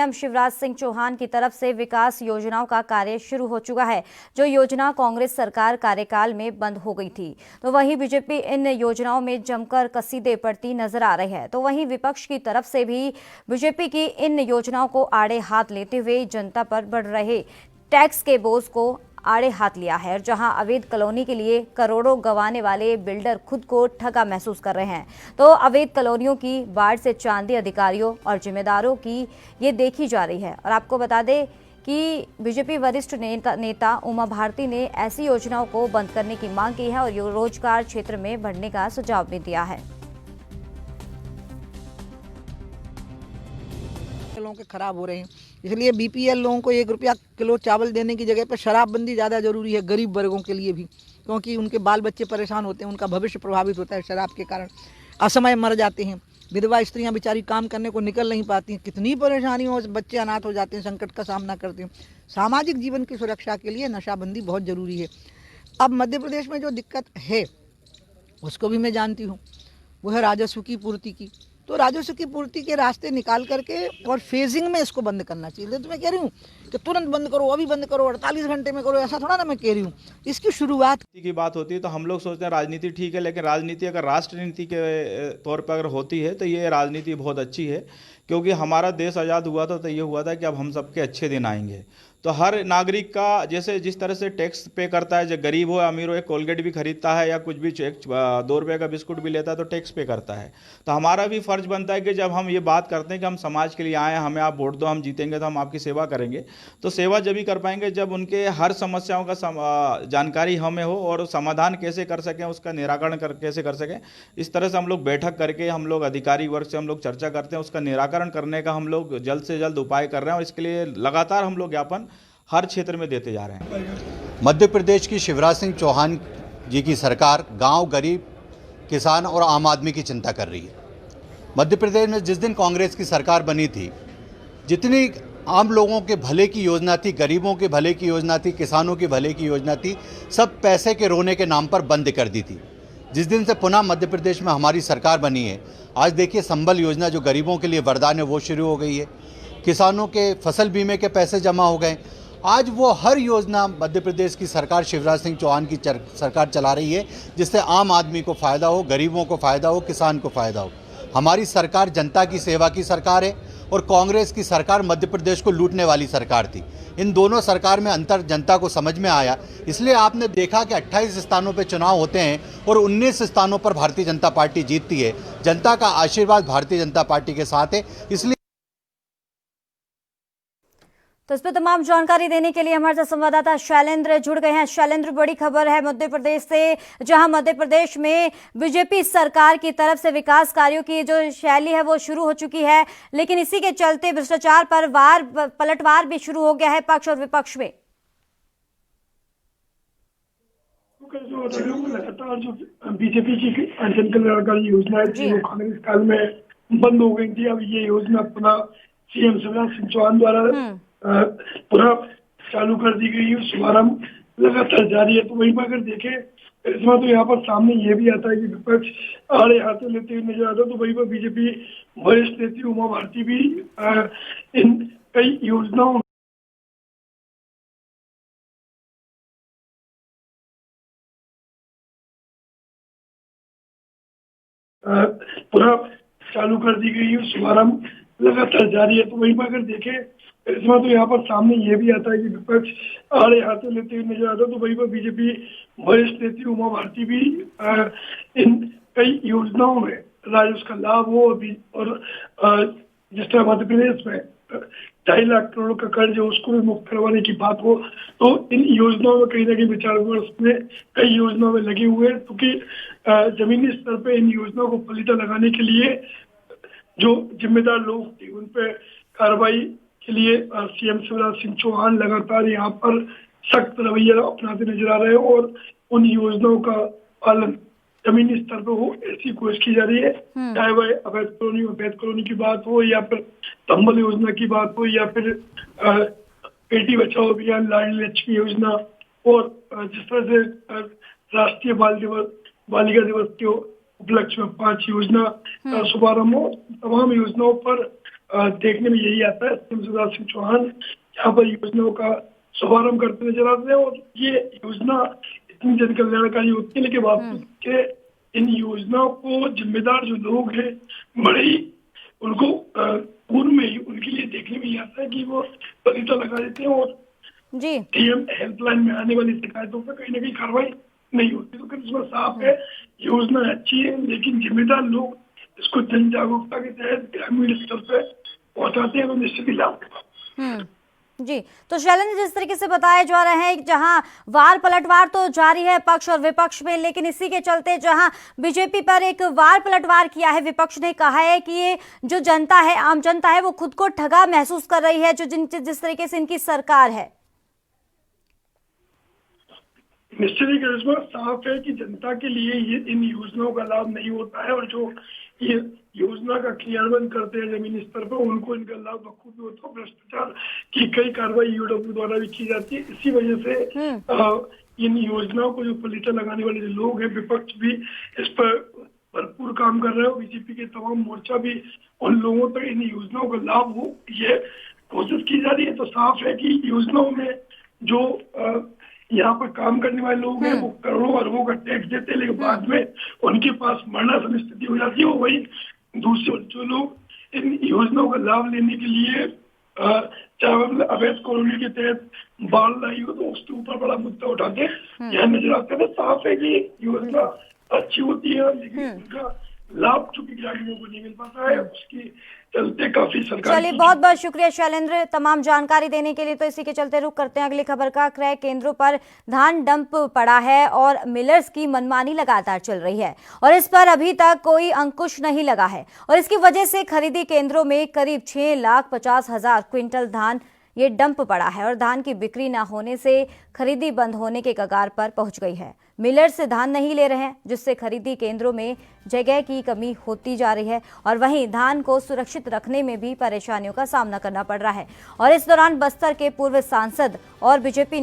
CM Shivraj Singh Chauhan की तरफ से विकास योजनाओं का कार्य शुरू हो चुका है, जो योजना कांग्रेस सरकार कार्यकाल में बंद हो गई थी। तो वहीं बीजेपी इन योजनाओं में जमकर कसीदे पड़ती नजर आ रही है। तो वहीं विपक्ष की तरफ से भी बीजेपी की इन योजनाओं को आड़े हाथ लेते हुए जनता पर बढ़ रहे टैक्स के बोझ को आड़े हाथ लिया है। और जहां अवैध कॉलोनी के लिए करोड़ों गंवाने वाले बिल्डर खुद को ठगा महसूस कर रहे हैं, तो अवैध कॉलोनियों की बाढ़ से चांदी अधिकारियों और जिम्मेदारों की ये देखी जा रही है। और आपको बता दें कि बीजेपी वरिष्ठ नेता उमा भारती ने ऐसी योजनाओं को बंद करने की मांग की है और रोजगार क्षेत्र में बढ़ने का सुझाव भी दिया है। लोगों के खराब हो रहे हैं, इसलिए बीपीएल लोगों को 1 रुपया किलो चावल देने की जगह पर शराबबंदी ज़्यादा जरूरी है, गरीब वर्गों के लिए भी, क्योंकि उनके बाल बच्चे परेशान होते हैं, उनका भविष्य प्रभावित होता है शराब के कारण, असमय मर जाते हैं, विधवा स्त्रियां बेचारी काम करने को निकल नहीं पाती हैं, कितनी परेशानी हो, बच्चे अनाथ हो जाते हैं, संकट का सामना करते हैं। सामाजिक जीवन की सुरक्षा के लिए नशाबंदी बहुत ज़रूरी है। अब मध्य प्रदेश में जो दिक्कत है उसको भी मैं जानती हूँ, वो है राजस्व की पूर्ति की। तो राजस्व की पूर्ति के रास्ते निकाल करके और फेजिंग में इसको बंद करना चाहिए। तो मैं कह रही हूँ कि तुरंत बंद करो, अभी बंद करो, 48 घंटे में करो, ऐसा थोड़ा ना मैं कह रही हूँ। इसकी शुरुआत की बात होती है तो हम लोग सोचते हैं राजनीति ठीक है, लेकिन राजनीति अगर राष्ट्र नीति के तौर पर अगर होती है तो ये राजनीति बहुत अच्छी है, क्योंकि हमारा देश आज़ाद हुआ था तो ये हुआ था कि अब हम सबके अच्छे दिन आएंगे। तो हर नागरिक का जैसे जिस तरह से टैक्स पे करता है, जो गरीब हो अमीर हो, एक कोलगेट भी खरीदता है या कुछ भी 2 रुपये का बिस्कुट भी लेता है तो टैक्स पे करता है। तो हमारा भी फर्ज बनता है कि जब हम ये बात करते हैं कि हम समाज के लिए आए हैं, हमें आप वोट दो, हम जीतेंगे तो हम आपकी सेवा करेंगे, तो सेवा जब भी कर पाएंगे जब उनके हर समस्याओं का जानकारी हमें हो और समाधान कैसे कर सकें, उसका निराकरण कैसे कर सकें। इस तरह से हम लोग बैठक करके हम लोग अधिकारी वर्ग से हम लोग चर्चा करते हैं, उसका निराकरण करने का हम लोग जल्द से जल्द उपाय कर रहे हैं और इसके लिए लगातार हम लोग ज्ञापन हर क्षेत्र में देते जा रहे हैं। मध्य प्रदेश की शिवराज सिंह चौहान जी की सरकार गांव, गरीब, किसान और आम आदमी की चिंता कर रही है। मध्य प्रदेश में जिस दिन कांग्रेस की सरकार बनी थी, जितनी आम लोगों के भले की योजना थी, गरीबों के भले की योजना थी, किसानों के भले की योजना थी, सब पैसे के रोने के नाम पर बंद कर दी थी। जिस दिन से पुनः मध्य प्रदेश में हमारी सरकार बनी है, आज देखिए संबल योजना जो गरीबों के लिए वरदान है वो शुरू हो गई है। किसानों के फसल बीमे के पैसे जमा हो गए। आज वो हर योजना मध्य प्रदेश की सरकार शिवराज सिंह चौहान की सरकार चला रही है, जिससे आम आदमी को फ़ायदा हो, गरीबों को फ़ायदा हो, किसान को फ़ायदा हो। हमारी सरकार जनता की सेवा की सरकार है और कांग्रेस की सरकार मध्य प्रदेश को लूटने वाली सरकार थी। इन दोनों सरकार में अंतर जनता को समझ में आया, इसलिए आपने देखा कि 28 स्थानों पर चुनाव होते हैं और 19 स्थानों पर भारतीय जनता पार्टी जीतती है। जनता का आशीर्वाद भारतीय जनता पार्टी के साथ है, इसलिए। तो इस पर तमाम जानकारी देने के लिए हमारे साथ संवाददाता शैलेंद्र जुड़ गए हैं। शैलेंद्र, बड़ी खबर है मध्य प्रदेश से, जहां मध्य प्रदेश में बीजेपी सरकार की तरफ से विकास कार्यों की जो शैली है वो शुरू हो चुकी है, लेकिन इसी के चलते भ्रष्टाचार पर पलटवार भी शुरू हो गया है पक्ष और विपक्ष में। लगातार जो बीजेपी की जन कल्याणकारी योजनाएं थी वो कांग्रेस काल में बंद हो गई थी। अब ये योजना पुनः सीएम शिवराज सिंह चौहान द्वारा पुनः चालू कर दी गई है, शुभारंभ लगातार जारी है। तो वहीं पर अगर देखें इसमें तो यहाँ पर सामने ये भी आता है कि विपक्ष आड़े हाथों लेते हुए नजर आता है। तो वहीं पर बीजेपी वरिष्ठ नेत्री उमा भारती भी इन कई योजनाओं पुनः चालू कर दी गई है, शुभारंभ लगातार जारी है। तो वहीं पर अगर देखें इसमें तो यहाँ पर सामने ये भी आता है कि विपक्ष आड़े हाथों लेते हुए नजर आता है। तो वहीं पर बीजेपी वरिष्ठ नेत्री उमा भारती भी इन कई योजनाओं में राज्य का लाभ हो और जिस तरह मध्य प्रदेश में 2.5 लाख करोड़ का कर्ज है उसको भी मुक्त करवाने की बात हो, तो इन योजनाओं में कहीं ना कहीं विचार विमर्श में कई योजनाओं में लगे हुए हैं, क्योंकि जमीनी स्तर पर इन योजनाओं को फलीता लगाने के लिए जो जिम्मेदार लोग थे उन पर कार्रवाई के लिए सीएम शिवराज सिंह चौहान लगातार यहाँ पर सख्त रवैया अपनाते नजर आ रहे हैं और उन योजनाओं का पालन जमीनी स्तर पर हो ऐसी कोशिश की जा रही है। चाहे वह अवैध कॉलोनी की बात हो या फिर संबल योजना की बात हो या फिर बेटी बचाओ अभियान, लाडली लक्ष्मी योजना और जिस तरह से राष्ट्रीय बालिका दिवस के उपलक्ष्य में 5 योजना शुभारंभ हो, तमाम योजनाओं पर देखने में यही आता है। सीएम शिवराज सिंह चौहान यहाँ पर योजनाओं का शुभारंभ करते नजर आते हैं और ये योजना इतनी जन कल्याणकारी होती है, लेकिन बावजूद के इन योजनाओं को जिम्मेदार जो लोग हैं बड़े ही उनको पूर्व में ही उनके लिए देखने में ये आता है कि वो पलीता लगा देते हैं और जी डीएम हेल्पलाइन में आने वाली शिकायतों पर कहीं ना कहीं कार्रवाई नहीं होती। तो इसमें साफ है योजना अच्छी है, लेकिन जिम्मेदार लोग इसको जन जागरूकता के तहत ग्रामीण स्तर पर पहुंचाते हैं तो निश्चित ही लाभ होगा। जी, तो शैलेंद्र, जिस तरीके से बताया जा रहा है जहां वार पलटवार तो जारी है पक्ष और विपक्ष में, लेकिन इसी के चलते जहां बीजेपी पर एक वार पलटवार किया है, विपक्ष ने कहा है कि ये जो जनता है, आम जनता है, वो खुद को ठगा महसूस कर रही है जिस तरीके से इनकी सरकार है। निश्चित ही इसमें साफ है कि जनता के लिए ये इन योजनाओं का लाभ नहीं होता है और जो ये योजना का क्रियान्वयन करते हैं जमीनी स्तर पर उनको इनका लाभ बखूबी होता है। भ्रष्टाचार की कई कार्रवाई यूडब्ल्यू द्वारा भी की जाती है। इसी वजह से इन योजनाओं को जो पलीता लगाने वाले जो लोग हैं, विपक्ष भी इस पर भरपूर काम कर रहे हो। बीजेपी के तमाम मोर्चा भी उन लोगों तक इन योजनाओं का लाभ हो ये कोशिश की जा रही है। तो साफ है कि योजनाओं में जो यहाँ पर काम करने वाले लोग हैं वो करोड़ों अरबों का टैक्स देते हैं, लेकिन बाद में उनके पास मरणासन स्थिति हो जाती है। वही दूसरे जो लोग इन योजनाओं का लाभ लेने के लिए चाहे अवैध कॉलोनी के तहत बाढ़ लाई हो तो उसके ऊपर बड़ा मुद्दा उठाते हैं। यहाँ नजर आता है। साफ है कि योजना अच्छी होती है, लेकिन उनका लाभ चूंकि ग्रामीणों को नहीं मिल पाता है, उसकी चलते काफी सरकार। चलिए, बहुत बहुत शुक्रिया शैलेंद्र तमाम जानकारी देने के लिए। तो इसी के चलते रुक करते हैं अगली खबर का। क्रय केंद्रों पर धान डंप पड़ा है और मिलर्स की मनमानी लगातार चल रही है और इस पर अभी तक कोई अंकुश नहीं लगा है और इसकी वजह से खरीदी केंद्रों में करीब 6,50,000 क्विंटल धान ये डंप पड़ा है और धान की बिक्री न होने से खरीदी बंद होने के कगार पर पहुंच गई है। मिलर्स से धान नहीं ले रहे हैं, जिससे खरीदी केंद्रों में जगह की कमी होती जा रही है और वहीं धान को सुरक्षित रखने में भी परेशानियों का सामना करना पड़ रहा है। और इस दौरान बस्तर के पूर्व सांसद और बीजेपी